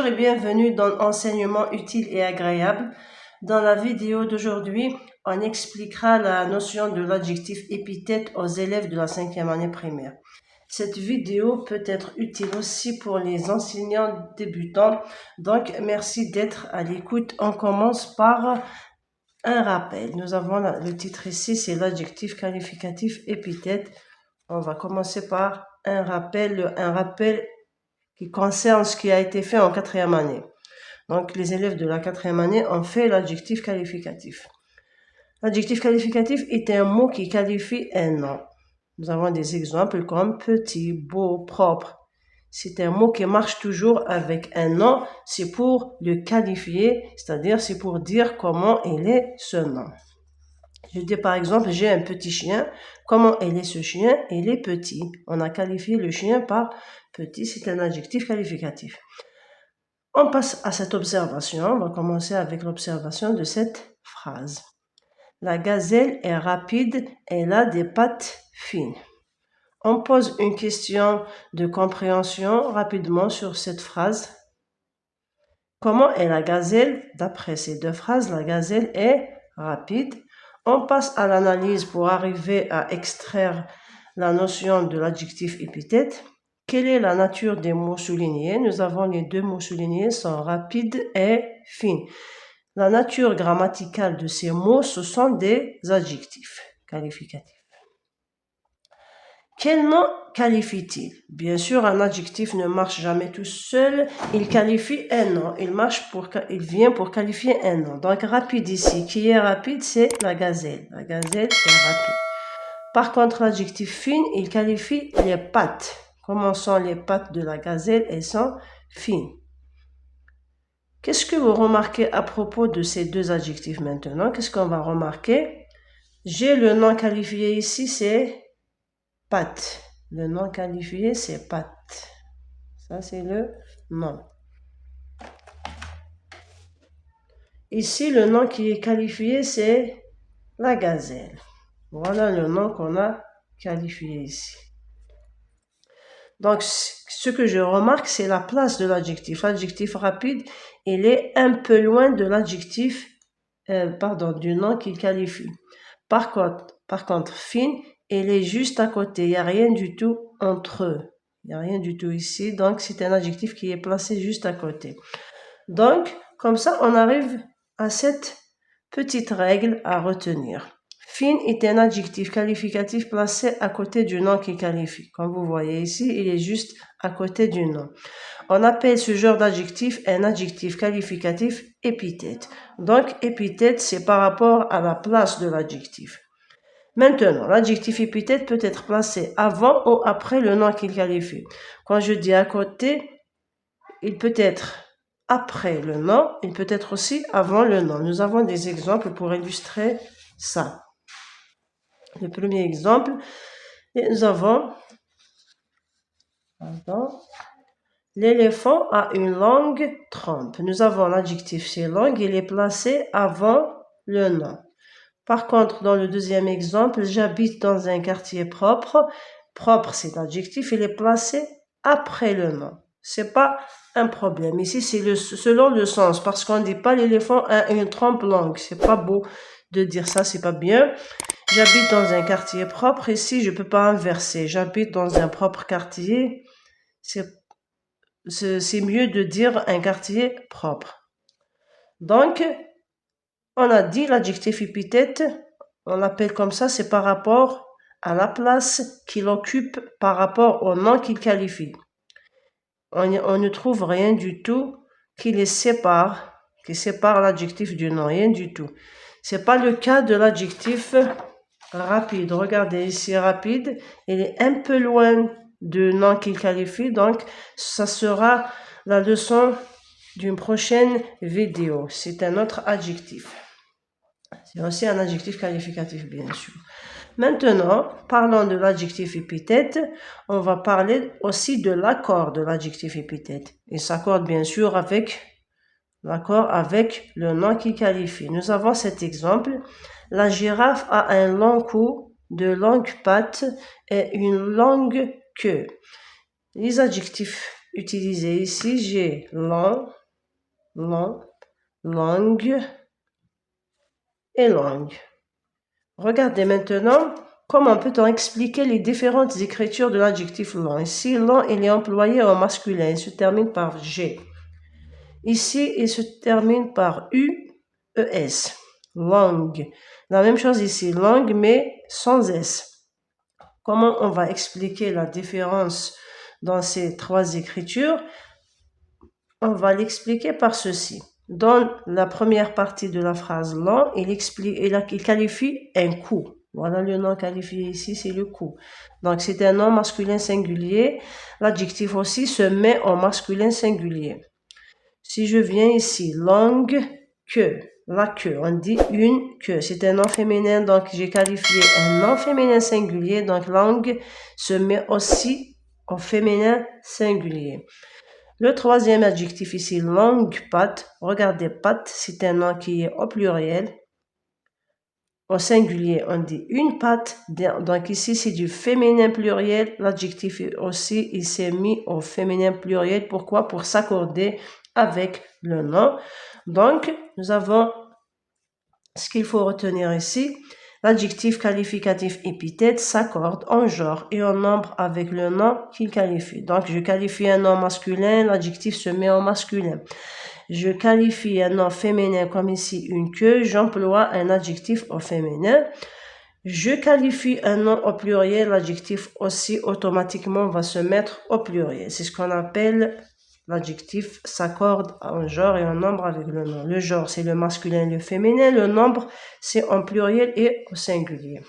Bonjour et bienvenue dans Enseignement utile et agréable. Dans la vidéo d'aujourd'hui, on expliquera la notion de l'adjectif épithète aux élèves de la 5e année primaire. Cette vidéo peut être utile aussi pour les enseignants débutants, donc merci d'être à l'écoute. On commence par un rappel. Nous avons le titre ici, c'est l'adjectif qualificatif épithète. On va commencer par un rappel qui concerne ce qui a été fait en 4e année. Donc, les élèves de la 4e année ont fait l'adjectif qualificatif. L'adjectif qualificatif est un mot qui qualifie un nom. Nous avons des exemples comme petit, beau, propre. C'est un mot qui marche toujours avec un nom. C'est pour le qualifier, c'est-à-dire c'est pour dire comment il est ce nom. Je dis par exemple, j'ai un petit chien. Comment il est ce chien? Il est petit. On a qualifié le chien par petit, c'est un adjectif qualificatif. On passe à cette observation. On va commencer avec l'observation de cette phrase. La gazelle est rapide, elle a des pattes fines. On pose une question de compréhension rapidement sur cette phrase. Comment est la gazelle? D'après ces deux phrases, la gazelle est rapide. On passe à l'analyse pour arriver à extraire la notion de l'adjectif épithète. Quelle est la nature des mots soulignés? Nous avons les deux mots soulignés sont rapide et fine. La nature grammaticale de ces mots, ce sont des adjectifs qualificatifs. Quel nom qualifie-t-il? Bien sûr, un adjectif ne marche jamais tout seul, il qualifie un nom, il vient pour qualifier un nom. Donc rapide ici, qui est rapide, c'est la gazelle. La gazelle est rapide. Par contre, l'adjectif fine, il qualifie les pattes. Comment sont les pattes de la gazelle? Elles sont fines. Qu'est-ce que vous remarquez à propos de ces deux adjectifs maintenant? Qu'est-ce qu'on va remarquer? J'ai le nom qualifié ici, c'est patte. Le nom qualifié, c'est patte. Ça, c'est le nom. Ici, le nom qui est qualifié, c'est la gazelle. Voilà le nom qu'on a qualifié ici. Donc, ce que je remarque, c'est la place de l'adjectif. L'adjectif rapide, il est un peu loin de l'adjectif, du nom qu'il qualifie. Par contre, fine, il est juste à côté. Il n'y a rien du tout entre eux. Il n'y a rien du tout ici. Donc, c'est un adjectif qui est placé juste à côté. Donc, comme ça, on arrive à cette petite règle à retenir. Fine est un adjectif qualificatif placé à côté du nom qui qualifie. Comme vous voyez ici, il est juste à côté du nom. On appelle ce genre d'adjectif un adjectif qualificatif épithète. Donc, épithète, c'est par rapport à la place de l'adjectif. Maintenant, l'adjectif épithète peut être placé avant ou après le nom qu'il qualifie. Quand je dis à côté, il peut être après le nom, il peut être aussi avant le nom. Nous avons des exemples pour illustrer ça. Le premier exemple, nous avons l'éléphant a une longue trompe. Nous avons l'adjectif c'est longue, il est placé avant le nom. Par contre, dans le deuxième exemple, j'habite dans un quartier propre. Propre, c'est l'adjectif, il est placé après le nom. C'est pas un problème. Ici, c'est selon le sens, parce qu'on ne dit pas l'éléphant a une trompe longue. C'est pas beau de dire ça, c'est pas bien. J'habite dans un quartier propre. Ici, je peux pas inverser. J'habite dans un propre quartier. C'est mieux de dire un quartier propre. Donc, on a dit l'adjectif épithète, on l'appelle comme ça, c'est par rapport à la place qu'il occupe par rapport au nom qu'il qualifie. On ne trouve rien du tout qui sépare l'adjectif du nom, rien du tout. C'est pas le cas de l'adjectif rapide. Regardez ici, rapide, il est un peu loin du nom qu'il qualifie, donc ça sera la leçon d'une prochaine vidéo. C'est un autre adjectif. C'est aussi un adjectif qualificatif, bien sûr. Maintenant, parlons de l'adjectif épithète. On va parler aussi de l'accord de l'adjectif épithète. Il s'accorde bien sûr avec l'accord avec le nom qui qualifie. Nous avons cet exemple. La girafe a un long cou, de longues pattes et une longue queue. Les adjectifs utilisé ici, j'ai long, longue et longue. Regardez maintenant comment peut-on expliquer les différentes écritures de l'adjectif long. Ici, long, il est employé au masculin, il se termine par G. Ici, il se termine par U-E-S, longue. La même chose ici, longue, mais sans S. Comment on va expliquer la différence dans ces trois écritures? On va l'expliquer par ceci. Dans la première partie de la phrase long, il qualifie un coup. Voilà le nom qualifié ici, c'est le coup. Donc, c'est un nom masculin singulier. L'adjectif aussi se met en masculin singulier. Si je viens ici, longue queue, la queue, on dit une queue. C'est un nom féminin, donc j'ai qualifié un nom féminin singulier. Donc, langue se met aussi au féminin singulier. Le troisième adjectif ici, longue patte. Regardez, patte, c'est un nom qui est au pluriel. Au singulier, on dit une patte. Donc ici, c'est du féminin pluriel. L'adjectif aussi, il s'est mis au féminin pluriel. Pourquoi? Pour s'accorder avec le nom. Donc, nous avons ce qu'il faut retenir ici. L'adjectif qualificatif épithète s'accorde en genre et en nombre avec le nom qu'il qualifie. Donc, je qualifie un nom masculin, l'adjectif se met en masculin. Je qualifie un nom féminin comme ici une queue, j'emploie un adjectif au féminin. Je qualifie un nom au pluriel, l'adjectif aussi automatiquement va se mettre au pluriel. C'est ce qu'on appelle l'adjectif s'accorde en genre et en nombre avec le nom. Le genre, c'est le masculin et le féminin. Le nombre, c'est en pluriel et au singulier.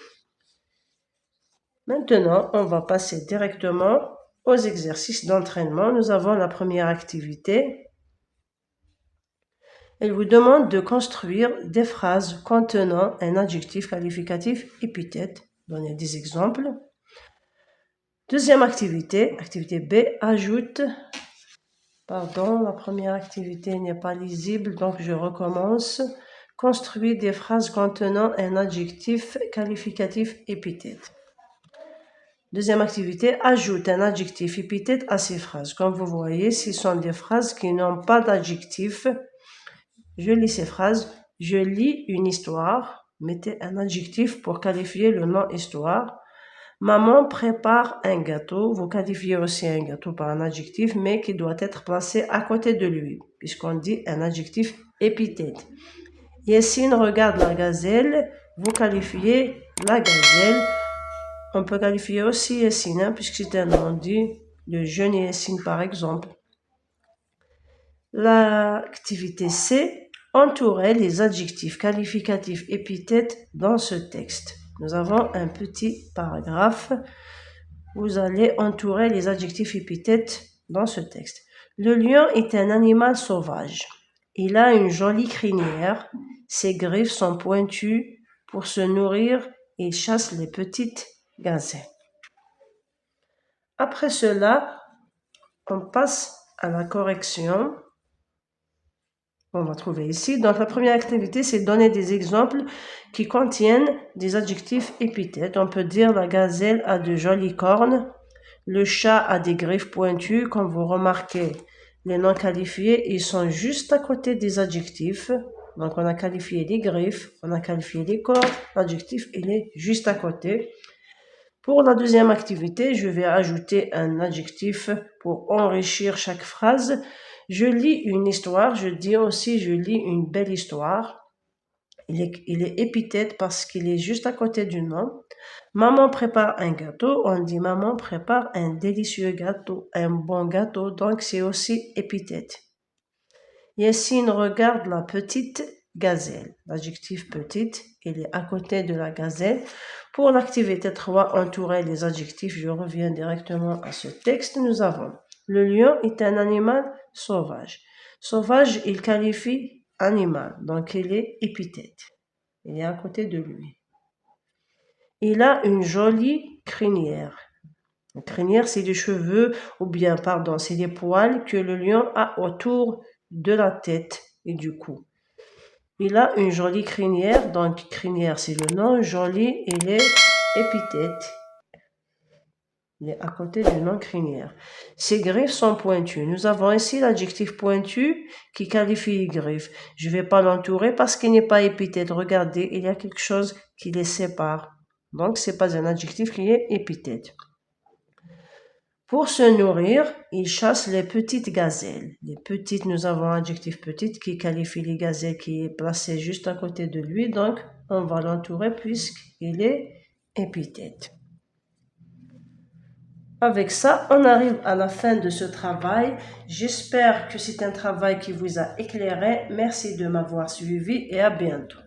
Maintenant, on va passer directement aux exercices d'entraînement. Nous avons la première activité. Elle vous demande de construire des phrases contenant un adjectif qualificatif épithète. Donnez des exemples. Deuxième activité, activité B, ajoute. Pardon, la première activité n'est pas lisible, donc je recommence. Construire des phrases contenant un adjectif qualificatif épithète. Deuxième activité, ajoute un adjectif épithète à ces phrases. Comme vous voyez, ce sont des phrases qui n'ont pas d'adjectif. Je lis ces phrases. Je lis une histoire. Mettez un adjectif pour qualifier le nom histoire. Maman prépare un gâteau. Vous qualifiez aussi un gâteau par un adjectif, mais qui doit être placé à côté de lui, puisqu'on dit un adjectif épithète. Yassine regarde la gazelle. Vous qualifiez la gazelle. On peut qualifier aussi Yassine, puisque c'est un nom dit, le jeune Yassine par exemple. L'activité C, entourer les adjectifs qualificatifs épithètes dans ce texte. Nous avons un petit paragraphe. Vous allez entourer les adjectifs épithètes dans ce texte. Le lion est un animal sauvage. Il a une jolie crinière. Ses griffes sont pointues. Pour se nourrir, il chasse les petites gazelles. Après cela, on passe à la correction. On va trouver ici. Donc, la première activité, c'est donner des exemples qui contiennent des adjectifs épithètes. On peut dire la gazelle a de jolies cornes. Le chat a des griffes pointues. Comme vous remarquez, les noms qualifiés, ils sont juste à côté des adjectifs. Donc, on a qualifié les griffes, on a qualifié les cornes. L'adjectif, il est juste à côté. Pour la deuxième activité, je vais ajouter un adjectif pour enrichir chaque phrase. Je lis une histoire, je dis aussi je lis une belle histoire. Il est épithète parce qu'il est juste à côté du nom. Maman prépare un gâteau, on dit maman prépare un délicieux gâteau, un bon gâteau, donc c'est aussi épithète. Yassine regarde la petite gazelle. L'adjectif petite, il est à côté de la gazelle. Pour l'activité 3, entourer les adjectifs, je reviens directement à ce texte. Nous avons le lion est un animal sauvage. Sauvage, il qualifie animal, donc il est épithète. Il est à côté de lui. Il a une jolie crinière. Une crinière, c'est les cheveux, ou bien, pardon, c'est les poils que le lion a autour de la tête et du cou. Il a une jolie crinière, donc crinière c'est le nom, jolie, il est épithète. Il est à côté du nom crinière. Ses griffes sont pointues. Nous avons ici l'adjectif pointu qui qualifie les griffes. Je ne vais pas l'entourer parce qu'il n'est pas épithète. Regardez, il y a quelque chose qui les sépare. Donc, ce n'est pas un adjectif qui est épithète. Pour se nourrir, il chasse les petites gazelles. Les petites, nous avons l'adjectif petite qui qualifie les gazelles qui est placé juste à côté de lui. Donc, on va l'entourer puisqu'il est épithète. Avec ça, on arrive à la fin de ce travail. J'espère que c'est un travail qui vous a éclairé. Merci de m'avoir suivi et à bientôt.